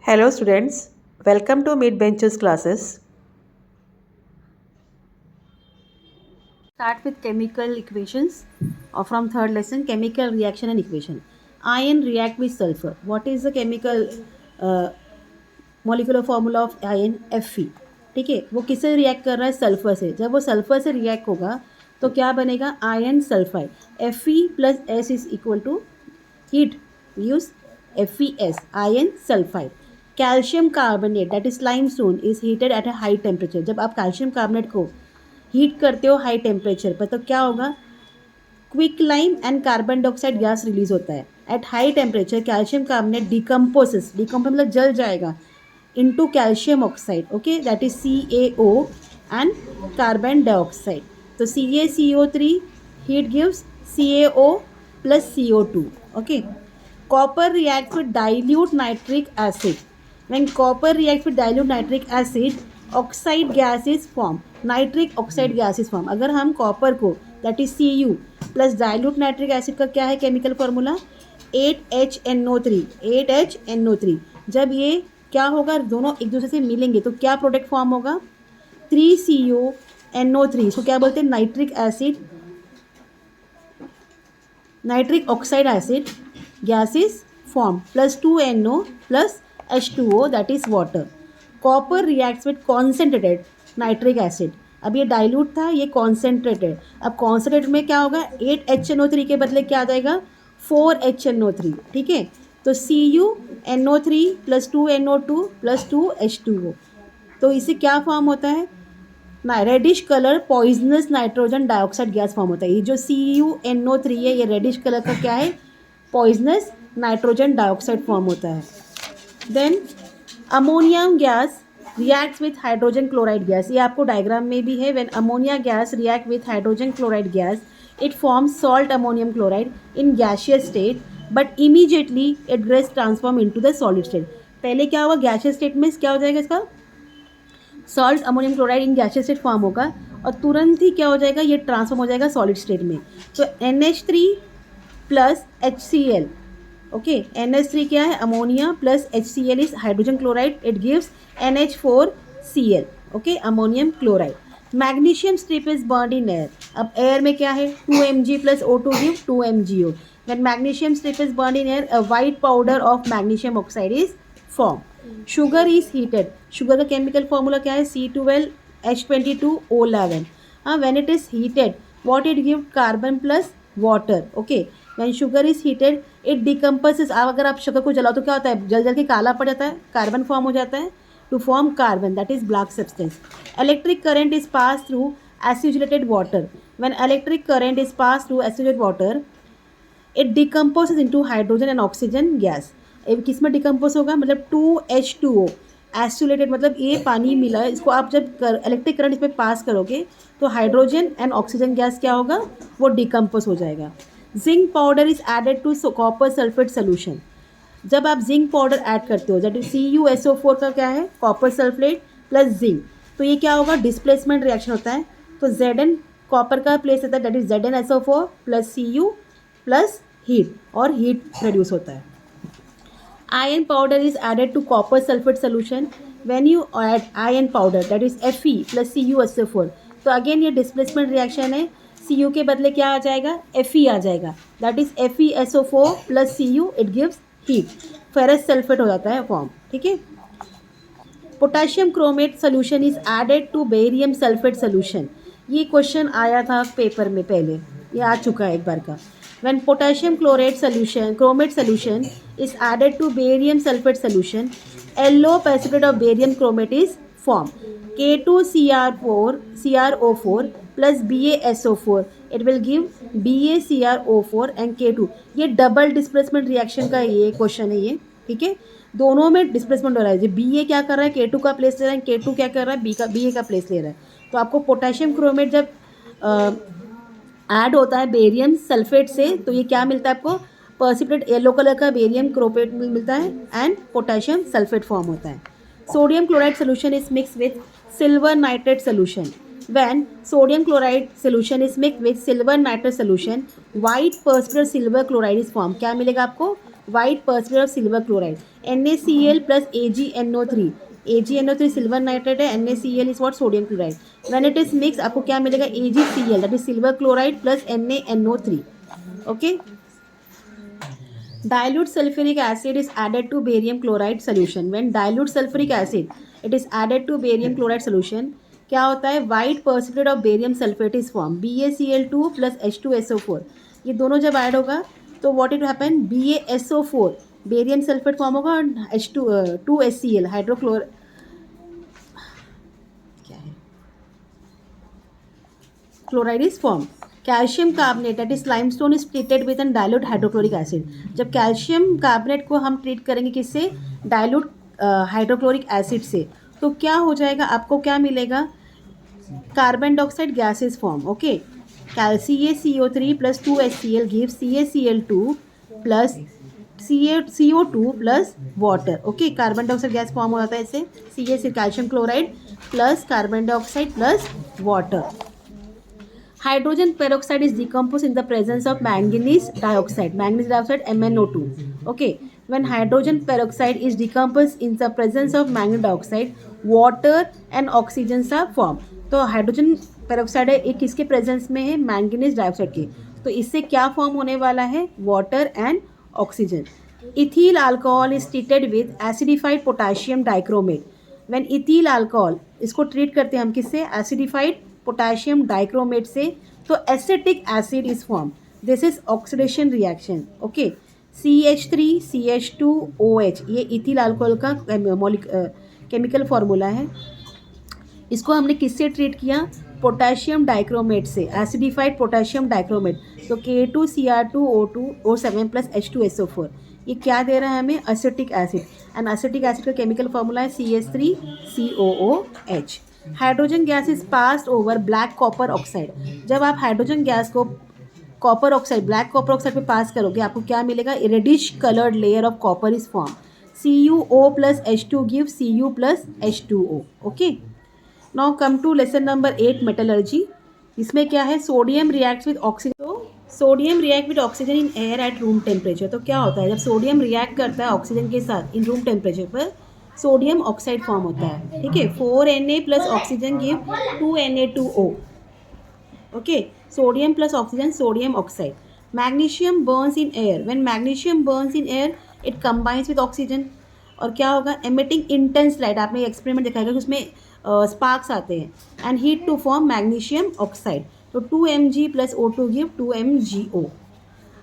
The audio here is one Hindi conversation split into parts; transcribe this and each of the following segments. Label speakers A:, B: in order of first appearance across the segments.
A: Hello students, welcome to Mid Benches classes.
B: Start with chemical equations or from third lesson, chemical reaction and equation. Iron react with sulfur. What is the chemical molecular formula of iron? Fe. ठीक है, वो किससे रिएक्ट कर रहा है? सल्फर से. जब वो सल्फर से रिएक्ट होगा तो क्या बनेगा? Iron sulphide. Fe plus S is equal to heat use FeS, iron sulfide. Calcium carbonate that is limestone is heated at a high temperature. जब आप कैल्शियम कार्बोनेट को हीट करते हो हाई टेम्परेचर पर तो क्या होगा? Quick lime and carbon dioxide gas release होता है. At high temperature calcium carbonate decomposes, decompose मतलब जल जाएगा, into calcium oxide. Okay, that is CaO and carbon dioxide. तो CaCO3 heat gives CaO plus CO2. Okay. Copper reacts with dilute nitric acid. When copper reacts with dilute nitric acid, oxide gas is formed. Nitric oxide gas is form. अगर हम कॉपर को that is Cu plus dilute nitric acid का क्या है केमिकल फॉर्मूला? 8HNO3. 8HNO3. जब ये क्या होगा, दोनों एक दूसरे से मिलेंगे तो क्या प्रोडक्ट फॉर्म होगा? 3CONO3. इसको क्या बोलते हैं? Nitric acid, nitric oxide acid gas is formed plus 2NO plus H2O that is water. Copper reacts with concentrated nitric acid. अब ये डाइल्यूट था, ये कॉन्सेंट्रेटेड. अब कॉन्सेंट्रेटेड में क्या होगा? 8HNO3 के बदले क्या आ जाएगा? 4HNO3. ठीक है, तो CuNO3 plus 2NO2 plus 2H2O. तो इससे क्या फॉर्म होता है? ना reddish colour poisonous nitrogen dioxide gas form होता है. ये जो CuNO3 है ये रेडिश कलर का क्या है? पॉइजनस नाइट्रोजन डाइऑक्साइड फॉर्म होता है. Then ammonium gas reacts with hydrogen chloride gas. ये आपको डायग्राम में भी है. When ammonia gas react with hydrogen chloride gas it forms salt ammonium chloride in gaseous state but immediately it gets transform into the solid state. पहले क्या होगा? गैसियस स्टेट में क्या हो जाएगा? इसका salt ammonium chloride in gaseous state form होगा और तुरंत ही क्या हो जाएगा? ये ट्रांसफॉर्म हो जाएगा सॉलिड स्टेट में. तो NH3 plus HCl. Okay, NH3 क्या है? Ammonia plus HCl is hydrogen chloride. It gives NH4Cl. Okay, ammonium chloride. Magnesium strip is burned in air. अब एयर में क्या है? 2Mg plus O2 give 2MgO. When magnesium strip is burned in air, a white powder of magnesium oxide is formed. Sugar is heated. Sugar का chemical formula क्या है? C12H22O11. When it is heated, what it give? Carbon plus water. Okay. When sugar is heated, it decomposes. अब अगर आप शुगर को जलाओ तो क्या होता है? जल जल के काला पड़ जाता है, कार्बन फॉर्म हो जाता है. To form carbon, that is black substance. Electric current is passed through acidulated water. When electric current is passed through acidulated water, it decomposes into hydrogen and oxygen gas. किस में डिकम्पोज होगा? मतलब 2H2O. एसिलेटेड मतलब ये पानी मिला है, इसको आप जब इलेक्ट्रिक करंट इसमें पास करोगे तो हाइड्रोजन एंड ऑक्सीजन गैस क्या होगा? वो डिकम्पोज हो जाएगा. Zinc powder is added to copper sulphate solution. जब आप जिंक पाउडर ऐड करते हो दैट इज CuSO4 का क्या है? Copper sulphate plus zinc. तो ये क्या होगा? डिस्प्लेसमेंट रिएक्शन होता है. तो Zn कॉपर का प्लेस होता है that is ZnSO4 plus Cu plus heat और हीट प्रोड्यूस होता है. Iron powder is added to copper sulfate solution. When you add iron powder that is Fe plus CuSO4, तो अगेन ये डिस्प्लेसमेंट रिएक्शन है. Cu के बदले क्या आ जाएगा? Fe आ जाएगा. That is FeSO4 plus Cu. It gives heat. Ferrous sulphate हो जाता है फॉर्म. ठीक है. Potassium chromate solution is added to barium sulphate solution. ये क्वेश्चन आया था पेपर में पहले, ये आ चुका है एक बार का. When potassium chlorate solution, chromate solution is added to barium sulfate solution, yellow precipitate of barium chromate is formed. K2CrO4 plus BaSO4. It will give BaCrO4 and K2. ये डबल डिस्प्लेसमेंट रिएक्शन का ये क्वेश्चन है ये. ठीक है, दोनों में डिस्प्लेसमेंट हो रहा है. जो BA क्या कर रहा है? K2 का प्लेस ले रहा है. K2 क्या कर रहा है? BA का प्लेस ले रहा है. तो आपको पोटेशियम क्रोमेट जब ऐड होता है बेरियम सल्फेट से तो ये क्या मिलता है आपको? पर्सिपिटेट येलो कलर का बेरियम क्रोमेट मिलता है एंड पोटेशियम सल्फेट फॉर्म होता है. Sodium chloride solution is mix with silver nitrate solution. When sodium chloride solution is mix with silver nitrate solution, white precipitate silver chloride is form. क्या मिलेगा आपको? white percentage of silver chloride. NaCl plus AgNO3. AgNO3 silver nitrate है, NaCl is what sodium chloride. When it is mix आपको क्या मिलेगा, AgCl that is silver chloride plus NaNO3. Okay. Dilute sulfuric acid is added to barium chloride solution. When dilute sulfuric acid it is added to barium chloride solution, क्या होता है, white precipitate of barium sulfate is formed. BaCl2 plus H2SO4. ये दोनों जब ऐड होगा तो what it happen, BaSO4 barium sulphate form होगा और H2HCl हाइड्रोक्लोर क्या है, chloride is form. Calcium carbonate that is limestone is treated with an dilute hydrochloric acid. जब कैल्शियम कार्बोनेट को हम ट्रीट करेंगे किससे, डाइल्यूट हाइड्रोक्लोरिक एसिड से, तो क्या हो जाएगा, आपको क्या मिलेगा, carbon dioxide gases form. Okay. CaCO3 plus 2HCl gives CaCl2 plus CO2 plus water. Okay. Carbon dioxide gas form हो जाता है इससे. CaC calcium chloride plus carbon dioxide plus water. Hydrogen peroxide is decomposed in the presence of manganese dioxide. Manganese dioxide MnO2. Okay. When hydrogen peroxide is decomposed in the presence of manganese dioxide, water and oxygen are formed. तो हाइड्रोजन पेरोक्साइड है, एक किसके प्रेजेंस में है, मैंगनीज डाइऑक्साइड के. तो इससे क्या फॉर्म होने वाला है, water and oxygen. Ethyl alcohol is treated with acidified potassium dichromate. When ethyl alcohol, इसको ट्रीट करते हैं हम किससे, एसिडिफाइड पोटाशियम डाइक्रोमेट से, तो acetic acid is form. This is oxidation reaction. Okay. CH3CH2OH ये इथिल अल्कोहल का केमिकल फार्मूला है. इसको हमने किससे ट्रीट किया, पोटाशियम डाइक्रोमेट से, एसिडिफाइड पोटाशियम डाइक्रोमेट. तो K2Cr2O2O7 प्लस H2SO4 ये क्या दे रहा है हमें, acetic acid. And acetic acid का केमिकल फार्मूला है CH3COOH. Hydrogen gas is passed over black copper oxide. जब आप हाइड्रोजन गैस को copper oxide, black copper oxide पे पास करोगे, आपको क्या मिलेगा, reddish coloured layer of copper is form. CuO plus H2 give Cu plus H2O. Okay. Now come to lesson number 8 metallurgy. इसमें क्या है, सोडियम रिएक्ट्स विद ऑक्सीजन. तो sodium react with oxygen in air at room temperature. तो क्या होता है, जब सोडियम रिएक्ट करता है ऑक्सीजन के साथ इन रूम टेम्परेचर पर, सोडियम ऑक्साइड फॉर्म होता है. ठीक है. 4Na plus oxygen give 2Na2O. Okay. Sodium plus oxygen, sodium oxide. Magnesium burns in air. When magnesium burns in air it combines with oxygen, और क्या होगा, एमिटिंग इंटेंस लाइट. आपने एक्सपेरिमेंट देखा है कि उसमें स्पार्क्स आते हैं, and heat to form magnesium oxide. तो 2Mg plus O2 give 2MgO.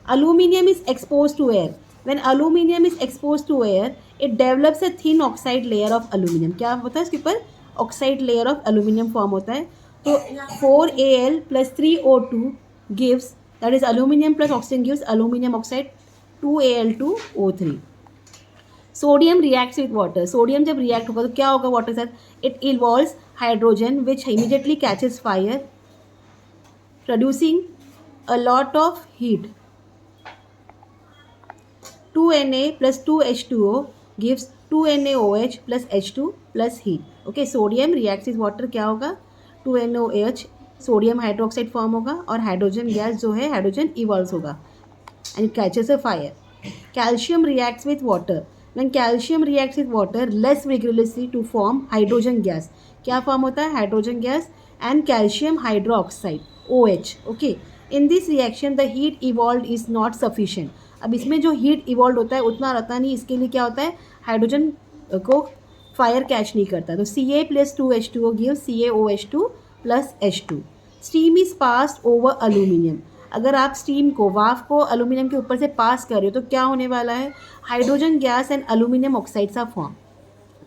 B: Aluminium is exposed to air. When aluminium is exposed to air, it develops a thin oxide layer of aluminium. क्या होता है इसके ऊपर, oxide layer of aluminium form होता है. तो 4Al plus 3O2 gives, that is aluminium plus oxygen gives aluminium oxide 2Al2O3. Sodium reacts with water. Sodium जब रिएक्ट होगा तो क्या होगा वाटर के साथ, it involves hydrogen which immediately catches fire producing a lot of heat. 2Na plus 2H2O gives 2NaOH plus H2 plus heat. Okay. Sodium reacts with water, क्या होगा, 2NaOH सोडियम हाइड्रोक्साइड फॉर्म होगा, और हाइड्रोजन गैस जो है, हाइड्रोजन इवॉल्व होगा and it catches a fire. Calcium reacts with water. When calcium reacts with water less vigorously to form hydrogen gas. क्या फॉर्म होता है, hydrogen gas and calcium hydroxide OH. Okay. In this reaction the heat evolve is not sufficient. अब इसमें जो हीट इवॉल्व होता है उतना रहता नहीं, इसके लिए क्या होता है, हाइड्रोजन को फायर कैच नहीं करता. तो Ca plus 2H2O give CaOH2 plus H2. Steam is passed over aluminium. अगर आप स्टीम को, वाफ को अल्यूमिनियम के ऊपर से पास कर रहे हो तो क्या होने वाला है, hydrogen gas and aluminium oxides are form.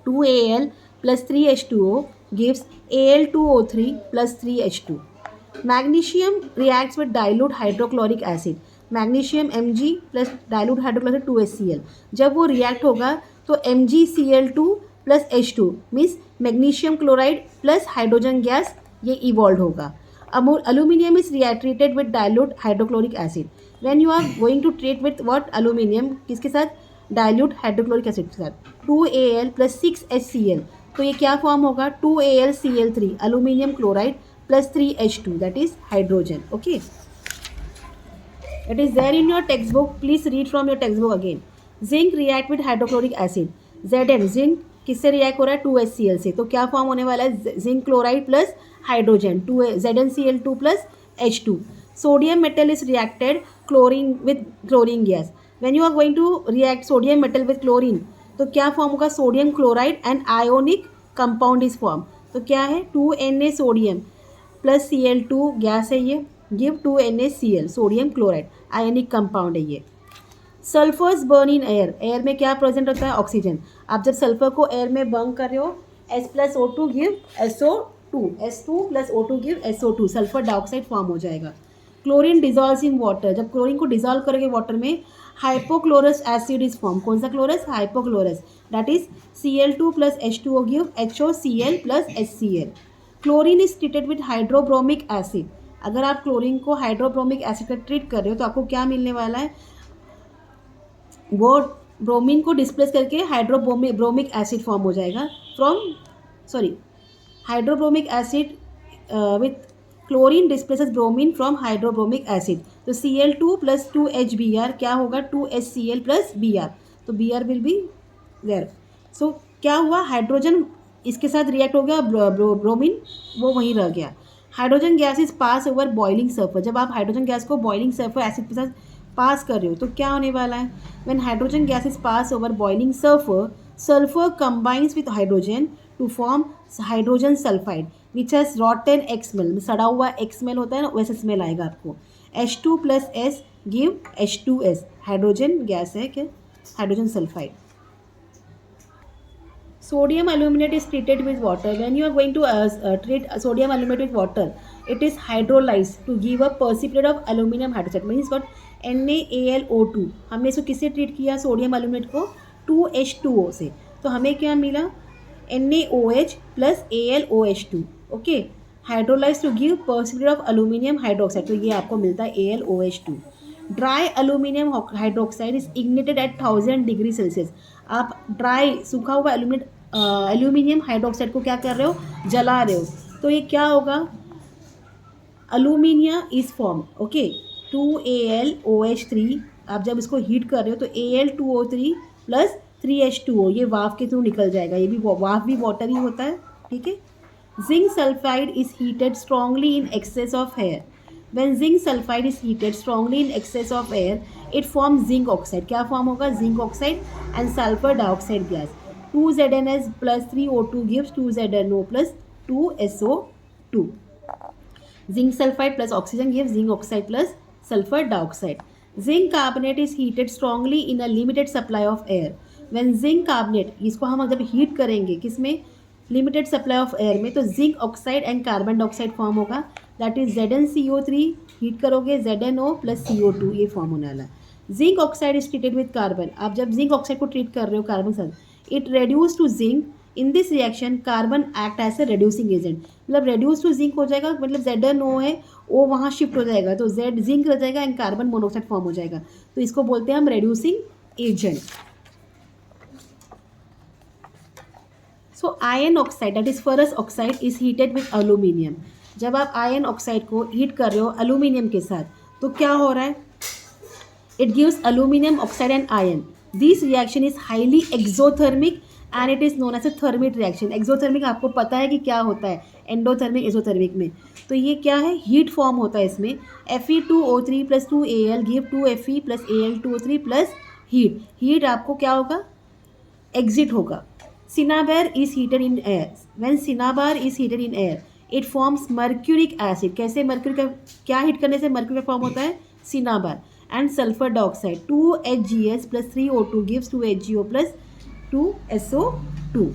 B: 2Al plus 3H2O gives Al2O3 plus 3H2. Magnesium reacts with dilute hydrochloric acid. Magnesium Mg plus dilute hydrochloride 2HCl. जब वो रिएक्ट होगा तो MgCl2 plus H2 means magnesium chloride plus hydrogen gas, ये इवॉल्व होगा. Aluminium is treated with dilute hydrochloric acid. When you are going to treat with what, aluminium किसके साथ, dilute hydrochloric acid के साथ, 2Al plus 6HCl. तो ये क्या फॉर्म होगा, 2AlCl3 aluminium chloride plus 3H2 that is hydrogen. Okay. It is there in your textbook. Please read from your textbook again. Zinc react with hydrochloric acid, Zn zinc किससे रिएक्ट हो रहा है 2HCl से, तो क्या फॉर्म होने वाला है zinc chloride plus hydrogen 2 ZnCl2 plus H2. Sodium metal is reacted chlorine with chlorine gas. When you are going to react sodium metal with chlorine तो क्या फॉर्म होगा sodium chloride and ionic compound is form. तो क्या है 2Na sodium plus Cl2 gas है ये, give 2NaCl sodium chloride ionic compound है ये. Sulphurs burn in air, air में क्या प्रेजेंट होता है ऑक्सीजन. आप जब सल्फर को एयर में बर्न कर रहे हो S plus O2 give SO2, S2 plus O2 give SO2, sulphur dioxide form हो जाएगा. क्लोरीन डिजॉल्व इन वाटर, जब क्लोरीन को डिजॉल्व करोगे वाटर में हाइपोक्लोरस एसिड इज फॉर्म. कौन सा chlorous hypochlorous, that is Cl2 plus H2O give HOCl plus HCl. Chlorine is treated with hydrobromic acid, अगर आप क्लोरीन को हाइड्रोब्रोमिक एसिड का ट्रीट कर रहे हो तो आपको क्या मिलने वाला है, वो ब्रोमीन को डिस्प्लेस करके हाइड्रोब्रोमिक एसिड फॉर्म हो जाएगा hydrobromic acid with chlorine displaces bromine from hydrobromic acid. तो Cl2 प्लस 2HBr क्या होगा 2HCl प्लस Br, तो Br विल बी देयर. सो क्या हुआ हाइड्रोजन इसके साथ रिएक्ट हो गया, ब्रोमीन वो वहीं रह गया. Hydrogen gas is pass over boiling sulphur, जब आप हाइड्रोजन गैस को बॉइलिंग सल्फर एसिड के साथ पास कर रहे हो तो क्या होने वाला है, when hydrogen gas is pass over boiling sulphur, sulphur combines with hydrogen to form hydrogen sulphide which has rotten eggs smell, सड़ा हुआ एक्स स्मेल होता है ना वैसे स्मेल आएगा आपको. H2 plus S give H2S, hydrogen gas है क्या hydrogen sulphide. Sodium aluminate is treated with water. When you are going to treat sodium aluminate with water, it is hydrolyzed to give a precipitate of aluminum hydroxide. Means what? NaAlO2. हमने इसको किससे ट्रीट किया सोडियम एल्यूमिनेट को 2H2O से, तो हमें क्या मिला NaOH plus AlOH2. Okay, hydrolyse to give precipitate of aluminium hydroxide, तो ये आपको मिलता है AlOH2. Dry aluminium hydroxide is ignited at 1000 degree Celsius. आप ड्राई सूखा हुआ एल्यूमिनियम हाइड्रोक्साइड को क्या कर रहे हो जला रहे हो, तो ये क्या होगा अल्यूमिनिया इज फॉर्म. ओके 2AlOH3, आप जब इसको हीट कर रहे हो तो Al2O3 प्लस 3H2O ये वाफ के थ्रू निकल जाएगा, ये भी वाफ भी वाटर ही होता है. ठीक है. Zinc sulphide is heated strongly in excess of air. When zinc sulfide is heated strongly in excess of air, it forms zinc oxide. क्या फॉर्म होगा zinc oxide and sulfur dioxide gas. 2ZnS plus 3O2 gives 2ZnO plus 2SO2. Zinc sulfide plus oxygen gives zinc oxide plus sulfur dioxide. Zinc carbonate is heated strongly in a limited supply of air. When zinc carbonate, इसको हम जब हीट करेंगे किसमें लिमिटेड सप्लाई ऑफ एयर में, तो zinc oxide and carbon dioxide form होगा, दैट इज ZnCO3. हीट करोगे ZnO प्लस CO2 ये फॉर्म होने वाला है. Zinc oxide is treated with carbon, आप जब जिंक ऑक्साइड को ट्रीट कर रहे हो कार्बन के साथ, it reduce to zinc. In this reaction carbon act as a reducing agent, मतलब रेड्यूस टू जिंक हो जाएगा, मतलब ZnO है वो वहाँ शिफ्ट हो जाएगा तो Z जिंक रह जाएगा एंड कार्बन मोनोऑक्साइड फॉर्म हो जाएगा, तो इसको बोलते हैं हम reducing agent. So iron oxide that is ferrous oxide is heated with aluminium. जब आप आयन ऑक्साइड को हीट कर रहे हो अल्यूमिनियम के साथ तो क्या हो रहा है, it gives aluminium oxide and iron. This reaction is highly exothermic and it is known as a thermic reaction. Exothermic आपको पता है कि क्या होता है एंडोथर्मिक एक्सोथर्मिक में, तो ये क्या है हीट फॉर्म होता है इसमें. Fe2O3 plus 2Al give 2Fe plus Al2O3 plus heat आपको क्या होगा एग्जिट होगा. Cinnabar is heated in air. When cinnabar is heated in air, it forms mercuric acid. कैसे मर्क्यूरी का क्या हीट करने से मर्क्यूरी फॉर्म होता है cinnabar and sulfur dioxide. 2HgS plus 3O2 gives 2HgO plus 2SO2.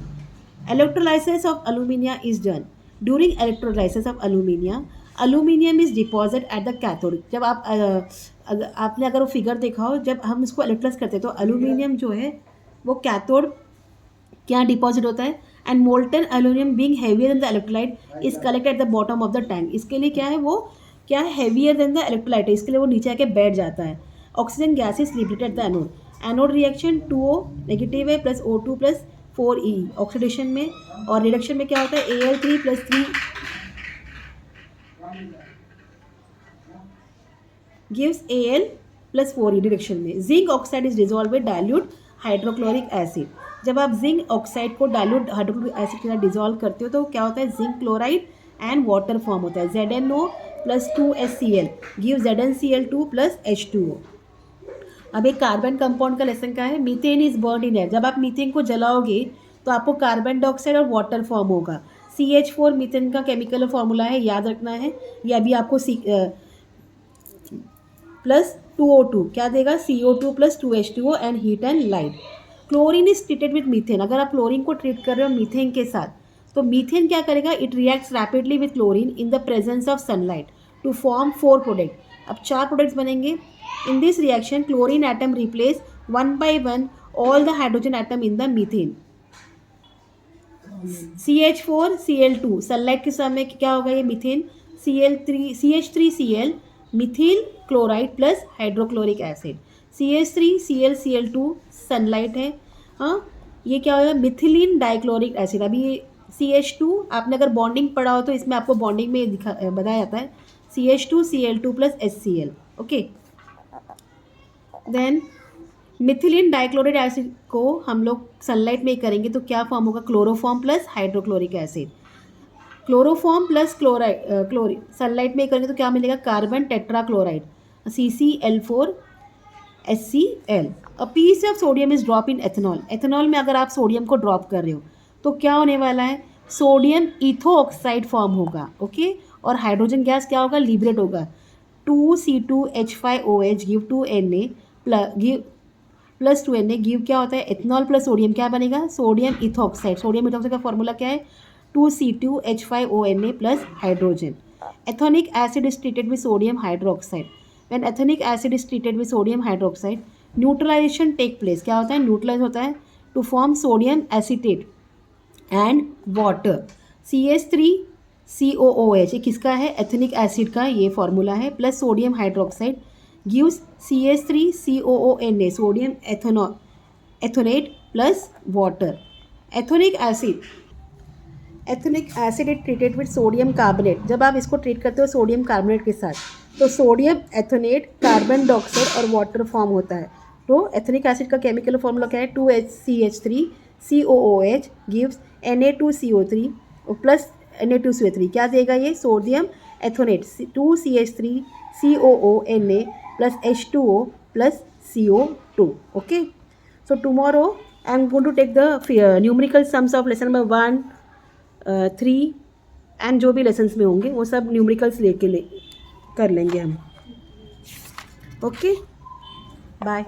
B: Electrolysis of alumina is done. During electrolysis of alumina, aluminium is deposited at the cathode. जब आप आपने अगर वो फिगर देखा हो, जब हम इसको इलेक्ट्रोलाइज करते हैं तो अलूमिनियम जो है वो कैथोड क्या डिपॉजिट होता है, and molten aluminium being heavier than the electrolyte is collected at the bottom of the tank. इसके लिए क्या है वो क्या है हेवियर देन द इलेक्ट्रोलाइट, इसके लिए वो नीचे आके बैठ जाता है. Oxygen gas is liberated the anode. Anode reaction 2O negative है plus O2 plus 4E oxidation में, और रिडक्शन में क्या होता है Al3 plus 3 gives Al +4 direction में। Zinc oxide is dissolve with dilute hydrochloric acid. जब आप जिंक ऑक्साइड को डाइल्यूट हाइड्रोक्लोरिक एसिड के साथ डिजॉल्व करते हो तो क्या होता है, zinc chloride and water form होता है। ZnO + 2HCl give ZnCl2 + H2O। अब एक कार्बन कंपाउंड का लेसन क्या है, methane is burn in air. जब आप मीथेन को जलाओगे तो आपको कार्बन डाइऑक्साइड और वाटर फॉर्म होगा। CH4 मीथेन का केमिकल फॉर्मूला है, याद रखना है। ये अभी आपको +2O2 क्या देगा, CO2 + 2H2O and heat and light. Chlorine is treated with methane. अगर आप क्लोरीन को ट्रीट कर रहे हो मीथेन के साथ तो मीथेन क्या करेगा, it reacts rapidly with chlorine in the presence of sunlight to form 4 product. अब 4 प्रोडक्ट्स बनेंगे। In this reaction chlorine atom replace 1 by 1 all the hydrogen atom in the methane. CH4Cl2 sunlight के समय क्या होगा, ये methane CH3Cl methyl chloride plus hydrochloric acid. CH3ClCl2 sunlight है, हाँ ये क्या होगा, मिथिलीन डाइक्लोरिक एसिड। अभी ये CH2 आपने अगर बॉन्डिंग पढ़ा हो तो इसमें आपको बॉन्डिंग में बताया जाता है CH2Cl2 + HCl। Okay, then methylene dichloride acid को हम लोग सनलाइट में करेंगे तो क्या फॉर्म होगा, chloroform plus hydrochloric acid. Chloroform plus chlorine sunlight में करेंगे तो क्या मिलेगा, carbon tetrachloride CCl4 HCl। A piece of sodium is drop in ethanol. Ethanol में अगर आप सोडियम को ड्रॉप कर रहे हो तो क्या होने वाला है, सोडियम इथो ऑक्साइड फॉर्म होगा। ओके, और हाइड्रोजन गैस क्या होगा, लिबरेट होगा। 2C2H5OH give 2Na plus 2Na give क्या होता है, एथेनॉल प्लस सोडियम क्या बनेगा, सोडियम इथोक्साइड। सोडियम इथोक्साइड का फॉर्मूला क्या है, 2C2H5ONa plus hydrogen. Ethanoic acid is treated with sodium hydroxide. When ethanoic acid is treated with sodium hydroxide neutralisation take place. क्या होता है, न्यूट्रलाइज होता है to form sodium acetate and water. CH3COOH ये किसका है, एथेनिक एसिड का ये फॉर्मूला है, plus sodium hydroxide gives CH3COONa sodium ethanoate plus water. Ethanoic acid is treated with sodium carbonate. जब आप इसको ट्रीट करते हो सोडियम कार्बोनेट के साथ तो सोडियम एथोनेट, कार्बन डाइऑक्साइड और वाटर फॉर्म होता है। तो एथेनिक एसिड का केमिकल फॉर्मूला क्या है, 2CH3COOH gives Na2CO3 plus Na2CO3 क्या देगा ये, sodium ethanoate 2CH3COONa plus H2O plus CO2। Okay, so tomorrow I am going to take the numerical sums of lesson number 1, 3 and जो भी लेसन्स में होंगे वो सब न्यूमेरिकल्स लेके कर लेंगे हम। Okay, bye.